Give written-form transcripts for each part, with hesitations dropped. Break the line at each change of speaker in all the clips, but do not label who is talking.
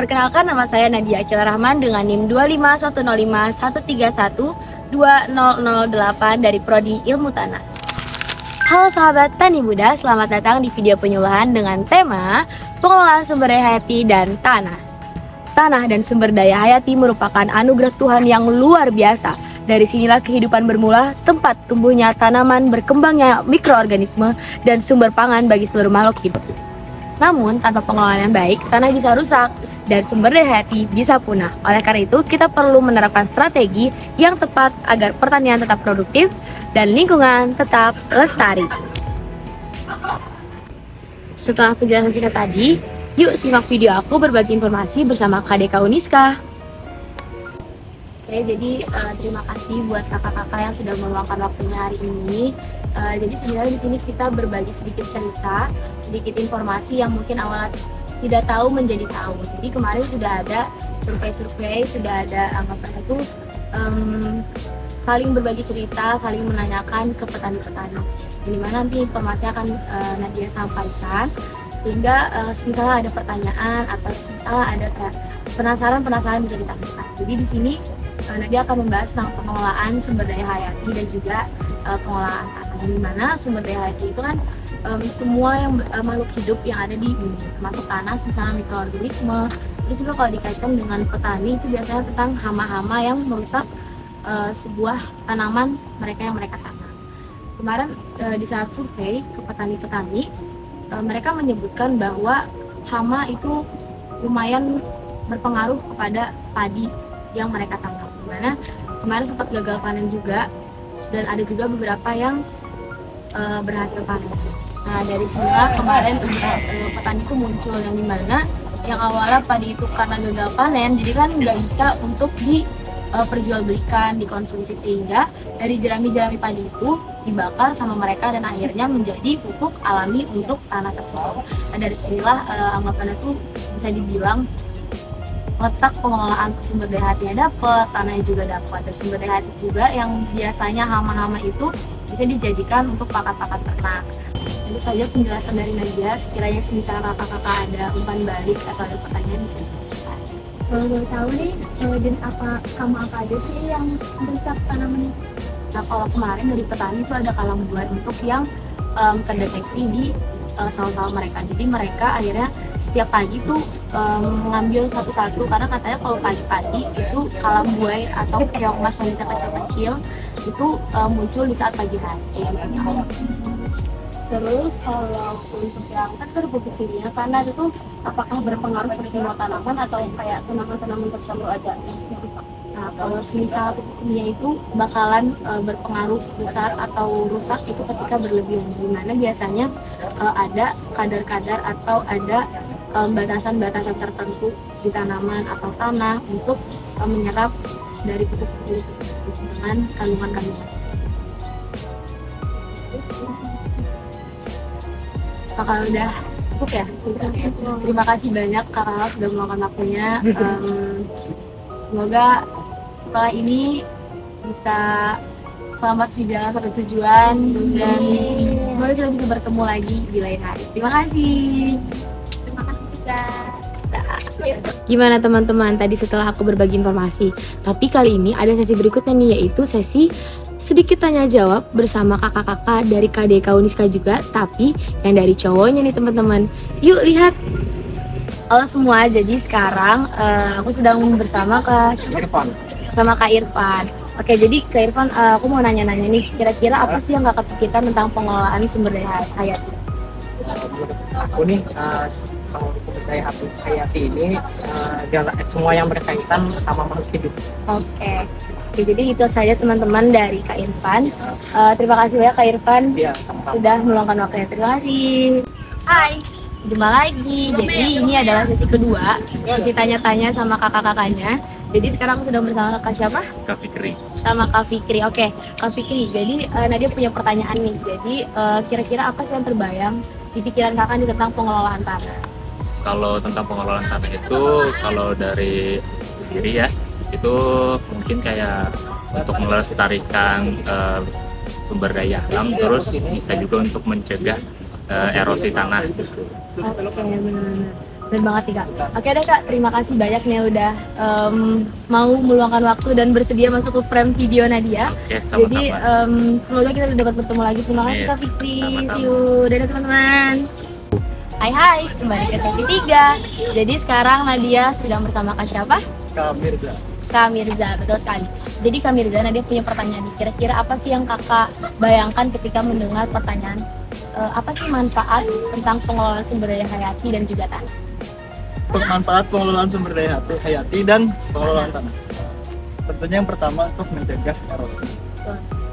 Perkenalkan, nama saya Nadia Akila Rahman dengan NIM 2510513120008 dari Prodi Ilmu Tanah. Halo sahabat Tani Muda, selamat datang di video penyuluhan dengan tema pengelolaan sumber daya hayati dan tanah. Tanah dan sumber daya hayati merupakan anugerah Tuhan yang luar biasa. Dari sinilah kehidupan bermula, tempat tumbuhnya tanaman, berkembangnya mikroorganisme, dan sumber pangan bagi seluruh makhluk hidup. Namun, tanpa pengelolaan yang baik, tanah bisa rusak dan sumber daya hayati bisa punah. Oleh karena itu, kita perlu menerapkan strategi yang tepat agar pertanian tetap produktif dan lingkungan tetap lestari. Setelah penjelasan singkat tadi, yuk simak video aku berbagi informasi bersama KDK Uniska. Oke, jadi terima kasih buat kakak-kakak yang sudah meluangkan waktunya hari ini. Jadi sebenarnya di sini kita berbagi sedikit cerita, sedikit informasi yang mungkin awal tidak tahu menjadi tahu. Jadi kemarin sudah ada survei-survei, sudah ada anggapan itu saling berbagi cerita, saling menanyakan ke petani-petani. Di mana nanti informasi akan Nadia sampaikan, sehingga misalnya ada pertanyaan atau misalnya ada kayak penasaran bisa ditanyakan. Jadi di sini Nadia akan membahas tentang pengelolaan sumber daya hayati dan juga pengelolaan tanah. Di mana sumber daya hayati itu kan semua yang makhluk hidup yang ada di bumi, termasuk tanah, misalnya mikroorganisme. Terus juga kalau dikaitkan dengan petani itu biasanya tentang hama-hama yang merusak sebuah tanaman mereka yang mereka tanam. Kemarin di saat survei ke petani-petani, mereka menyebutkan bahwa hama itu lumayan berpengaruh kepada padi yang mereka tangkap. Dimana kemarin sempat gagal panen juga, dan ada juga beberapa yang berhasil panen. Nah dari sinilah kemarin petani itu muncul, yang dimana yang awalnya padi itu karena gagal panen, jadi kan nggak bisa untuk diperjualbelikan, dikonsumsi, sehingga dari jerami-jerami padi itu dibakar sama mereka dan akhirnya menjadi pupuk alami untuk tanah tersebut. Nah dari sinilah anggapannya itu bisa dibilang letak pengelolaan sumber daya hayatinya dapat, tanahnya juga dapat. Dan sumber daya hayati juga yang biasanya hama-hama itu bisa dijadikan untuk pakan-pakan ternak. Itu saja penjelasan dari Nadia. Sekiranya misalnya kakak-kakak ada umpan balik atau ada pertanyaan bisa ditanyakan.
Kalau boleh tahu nih, jenis apa aja sih yang merusak tanaman?
Nah kalau kemarin dari petani itu ada kalang buah untuk yang terdeteksi di sawah-sawah mereka. Jadi mereka akhirnya setiap pagi tuh mengambil satu-satu, karena katanya kalau pagi-pagi itu kalang buah atau keong mas yang bisa kecil-kecil itu muncul di saat pagi hari.
Terus kalau untuk yang kan berbuktinya panas itu apakah berpengaruh ke semua tanaman atau kayak tanaman-tanaman tertentu aja yang rusak?
Nah kalau misal pupuknya itu bakalan berpengaruh besar atau rusak itu ketika berlebihan, dimana biasanya ada kadar-kadar atau ada batasan-batasan tertentu di tanaman atau tanah untuk menyerap dari pupuk-pupuk tersebut dengan kandungan-kandungan. Kakak udah cukup ya? Terima kasih banyak kakak sudah meluangkan waktunya. Semoga setelah ini bisa selamat di jalan sampai tujuan, dan semoga kita bisa bertemu lagi di lain hari. Terima kasih.
Terima kasih juga.
Gimana teman-teman tadi setelah aku berbagi informasi? Tapi kali ini ada sesi berikutnya nih, yaitu sesi sedikit tanya jawab bersama kakak-kakak dari KDK Uniska juga, tapi yang dari cowoknya nih teman-teman. Yuk lihat. Halo semua, jadi sekarang aku sedang bersama Kak Irfan. Oke, jadi Kak Irfan, aku mau nanya-nanya nih, kira-kira apa sih yang kakak pikirkan tentang pengelolaan sumber daya hayati?
Aku nih kalau sumber daya hayati ini semua yang berkaitan sama makhluk hidup.
Oke, jadi itu saja teman-teman dari Kak Irfan. Terima kasih banyak Kak Irfan sudah meluangkan waktunya. Terima kasih. Hai, jumpa lagi. Jadi ini adalah sesi kedua, sesi tanya-tanya sama kakak-kakaknya. Jadi sekarang aku sudah bersama kakak siapa?
Kak Fikri.
Sama Kak Fikri. Oke, Kak Fikri. Jadi Nadia punya pertanyaan nih. Jadi kira-kira apa sih yang terbayang di pikiran kakak nih tentang pengelolaan tanah?
Kalau tentang pengelolaan tanah itu, kalau dari sendiri ya, itu mungkin kayak untuk melestarikan sumber daya alam, terus bisa juga untuk mencegah erosi tanah.
Oke, benar-benar. Bener banget nih Kak. Oke deh Kak, terima kasih banyak nih udah mau meluangkan waktu dan bersedia masuk ke frame video Nadia.
Oke,
Jadi
sama-sama.
semoga kita dapat bertemu lagi. Terima kasih
Iya,
Kak Fikri.
sama-sama.
See you. Dadah teman-teman. Hai, kembali ke sesi 3. Jadi sekarang Nadia sedang bersama Kak siapa?
Kak Mirza.
Kak Mirza, betul sekali. Jadi Kak Mirza, Nadia punya pertanyaan nih. Kira-kira apa sih yang kakak bayangkan ketika mendengar pertanyaan apa sih manfaat tentang pengelolaan sumber daya hayati dan juga tanah?
Manfaat pengelolaan sumber daya hayati dan pengelolaan tanah. Tentunya yang pertama untuk mencegah erosi.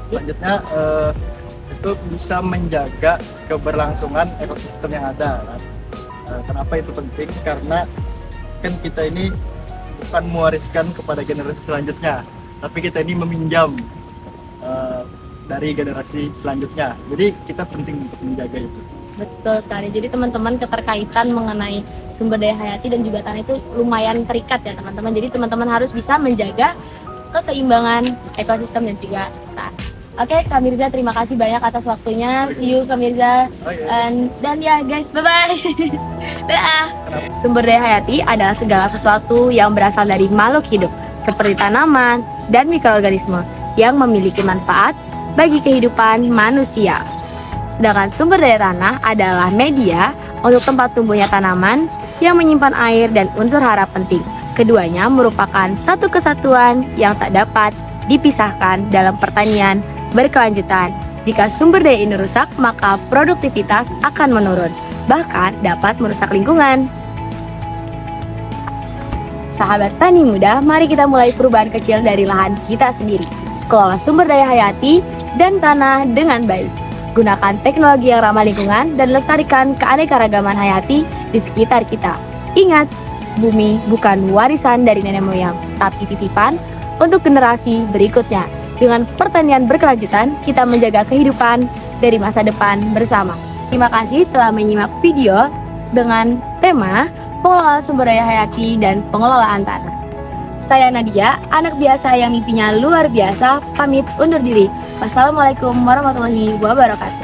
Selanjutnya itu bisa menjaga keberlangsungan ekosistem yang ada. Kenapa itu penting? Karena kan kita ini bukan mewariskan kepada generasi selanjutnya, tapi kita ini meminjam dari generasi selanjutnya. Jadi kita penting untuk menjaga itu.
Betul sekali. Jadi teman-teman keterkaitan mengenai sumber daya hayati dan juga tanah itu lumayan terikat ya teman-teman. Jadi teman-teman harus bisa menjaga keseimbangan ekosistem dan juga tanah. Oke, Kak Mirza, terima kasih banyak atas waktunya. See you, Kak Mirza. Dan ya guys, bye-bye. Dah. Sumber daya hayati adalah segala sesuatu yang berasal dari makhluk hidup, seperti tanaman dan mikroorganisme yang memiliki manfaat bagi kehidupan manusia. Sedangkan sumber daya tanah adalah media untuk tempat tumbuhnya tanaman yang menyimpan air dan unsur hara penting. Keduanya merupakan satu kesatuan yang tak dapat dipisahkan dalam pertanian berkelanjutan. Jika sumber daya ini rusak, maka produktivitas akan menurun, bahkan dapat merusak lingkungan. Sahabat tani muda, mari kita mulai perubahan kecil dari lahan kita sendiri. Kelola sumber daya hayati dan tanah dengan baik. Gunakan teknologi yang ramah lingkungan dan lestarikan keanekaragaman hayati di sekitar kita. Ingat, bumi bukan warisan dari nenek moyang, tapi titipan untuk generasi berikutnya. Dengan pertanian berkelanjutan, kita menjaga kehidupan dari masa depan bersama. Terima kasih telah menyimak video dengan tema pengelolaan sumber daya hayati dan pengelolaan tanah. Saya Nadia, anak biasa yang mimpinya luar biasa, pamit undur diri. Wassalamualaikum warahmatullahi wabarakatuh.